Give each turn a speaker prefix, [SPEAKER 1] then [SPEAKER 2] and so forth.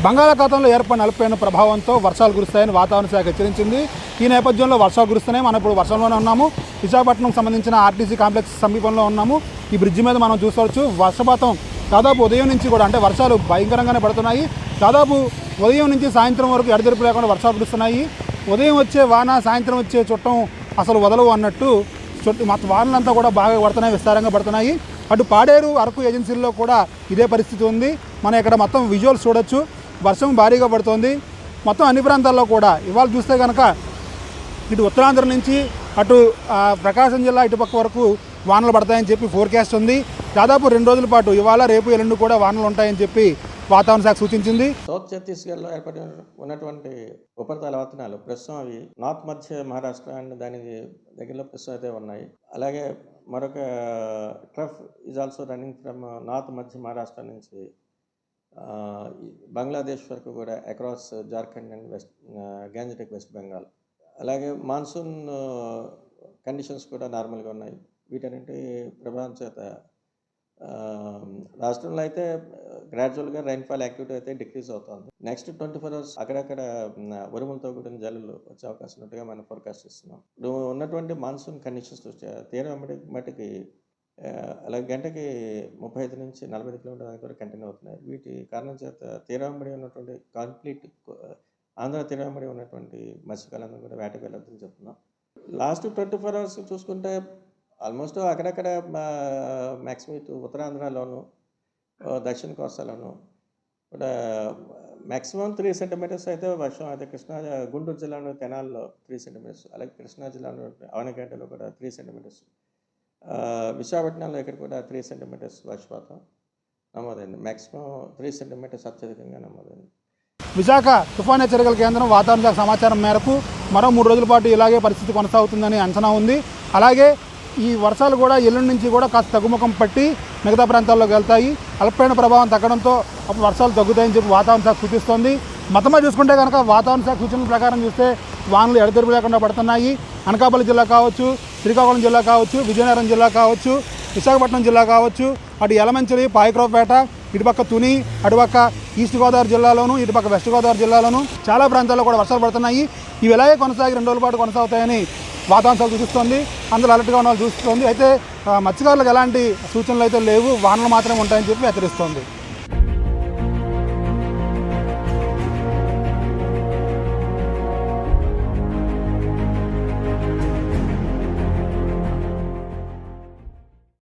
[SPEAKER 1] బంగాళాఖాతంలో ఏర్పడిన అల్పపీడన ప్రభావంతో వర్షాలు కురుస్తాయని వాతావరణ శాఖ హెచ్చరించింది. ఈ నేపథ్యంలో వర్షాలు కురుస్తున్నాయి. మనం ఇప్పుడు వర్షంలోనే ఉన్నాము. విశాఖపట్నం సంబంధించిన ఆర్టీసీ కాంప్లెక్స్ సమీపంలో ఉన్నాము. ఈ బ్రిడ్జి మీద మనం చూసుకోవచ్చు. వర్షపాతం దాదాపు ఉదయం నుంచి కూడా అంటే వర్షాలు భయంకరంగానే పడుతున్నాయి. దాదాపు ఉదయం నుంచి సాయంత్రం వరకు ఎడతెరిపి లేకుండా వర్షాలు కురుస్తున్నాయి. ఉదయం వచ్చే వాన సాయంత్రం వచ్చే చుట్టం అసలు వదలవు అన్నట్టు మొత్తం వానలంతా కూడా బాగా పడుతున్నాయి, విస్తారంగా పడుతున్నాయి. అటు పాడేరు అరకు ఏజెన్సీల్లో కూడా ఇదే పరిస్థితి ఉంది. మనం ఇక్కడ మొత్తం విజువల్స్ చూడొచ్చు. వర్షం భారీగా పడుతోంది మొత్తం అన్ని ప్రాంతాల్లో కూడా. ఇవాళ చూస్తే కనుక ఇటు ఉత్తరాంధ్ర నుంచి అటు ప్రకాశం జిల్లా ఇటుపక్క వరకు వానలు పడతాయని చెప్పి ఫోర్కాస్ట్ ఉంది. దాదాపు 2 రోజుల పాటు ఇవాళ రేపు ఎల్లుండి కూడా వానలు ఉంటాయని చెప్పి వాతావరణ శాఖ సూచించింది.
[SPEAKER 2] సౌత్ ఛత్తీస్గఢ్లో ఏర్పడి ఉన్నటువంటి ఉపరితల ఆవర్తనాలు ప్రస్తుతం అవి నార్త్ మధ్య మహారాష్ట్ర అండ్ దాని దగ్గరలో ప్రస్తుతం అయితే ఉన్నాయి. అలాగే మరొక trough is also running from north మధ్య మహారాష్ట్ర నుంచి బంగ్లాదేశ్ వరకు కూడా across Jharkhand and Gangetic west Bengal. అలాగే మాన్సూన్ కండిషన్స్ కూడా నార్మల్గా ఉన్నాయి. వీటన్నింటి ప్రభావం చేత రాష్ట్రంలో అయితే గ్రాడ్యువల్గా రైన్ఫాల్ యాక్టివిటీ అయితే డిక్రీజ్ అవుతుంది. నెక్స్ట్ 24 hours అక్కడక్కడ ఉరుములతో కూడిన జల్లులు వచ్చే అవకాశం ఉన్నట్టుగా మనం ఫోర్కాస్ట్ ఇస్తున్నాం. ఇప్పుడు ఉన్నటువంటి మాన్సూన్ కండిషన్స్ తీరం మటుకి అలాగే గంటకి 35 నుంచి 45 కిలోమీటర్ల దాకా కూడా కంటిన్యూ అవుతున్నాయి. వీటి కారణం చేత తీరవెంబడి ఉన్నటువంటి కంప్లీట్ ఆంధ్ర తీరవెంబడి ఉన్నటువంటి మత్స్యకారులందరూ కూడా వేటకు వెళ్ళొద్దని చెప్తున్నాం. లాస్ట్ 24 hours చూసుకుంటే ఆల్మోస్ట్ అక్కడక్కడ మ్యాక్సిమం ఇటు ఉత్తరాంధ్రలోను దక్షిణ కోస్తాలోను కూడా మ్యాక్సిమం 3 centimeters అయితే వర్షం అయితే గుంటూరు జిల్లాలో తెనాల్లో 3 centimeters, అలాగే కృష్ణా జిల్లాలో అవనగడ్డలో కూడా 3 centimeters, విశాఖపట్నంలో ఇక్కడ కూడా 3 centimeters వర్షపాతం నమోదైంది. మ్యాక్సిమం 3 centimeters అత్యధికంగా నమోదైంది.
[SPEAKER 1] విశాఖ తుఫాన్ హెచ్చరికల కేంద్రం వాతావరణ శాఖ సమాచారం మేరకు మరో 3 రోజుల పాటు ఇలాగే పరిస్థితి కొనసాగుతుందని అంచనా ఉంది. అలాగే ఈ వర్షాలు కూడా ఎల్లుండి నుంచి కూడా కాస్త తగ్గుముఖం పట్టి మిగతా ప్రాంతాల్లోకి వెళ్తాయి. అల్పపీడన ప్రభావం తగ్గడంతో అప్పుడు వర్షాలు తగ్గుతాయని చెప్పి వాతావరణ శాఖ సూచిస్తోంది. మొత్తమే చూసుకుంటే కనుక వాతావరణ శాఖ సూచనల ప్రకారం చూస్తే వానలు ఎడతెరిపి లేకుండా పడుతున్నాయి. అనకాపల్లి జిల్లా కావచ్చు, శ్రీకాకుళం జిల్లా కావచ్చు, విజయనగరం జిల్లా కావచ్చు, విశాఖపట్నం జిల్లా కావచ్చు, అటు యలమంచిలి, పాయక్రావుపేట, ఇటుపక్క తుని, అటుపక్క ఈస్ట్ గోదావరి జిల్లాలోను, ఇటుపక్క వెస్ట్ గోదావరి జిల్లాలోను చాలా ప్రాంతాల్లో కూడా వర్షాలు పడుతున్నాయి. ఇవి ఇలాగే కొనసాగి 2 రోజుల పాటు కొనసాగుతాయని వాతావరణ శాఖ సూచిస్తోంది. అందులో అలర్ట్గా ఉన్న వాళ్ళు చూస్తుంది. అయితే మత్స్యకారులకు ఎలాంటి సూచనలు అయితే లేవు, వానలు మాత్రమే ఉంటాయని చెప్పి హెచ్చరిస్తోంది.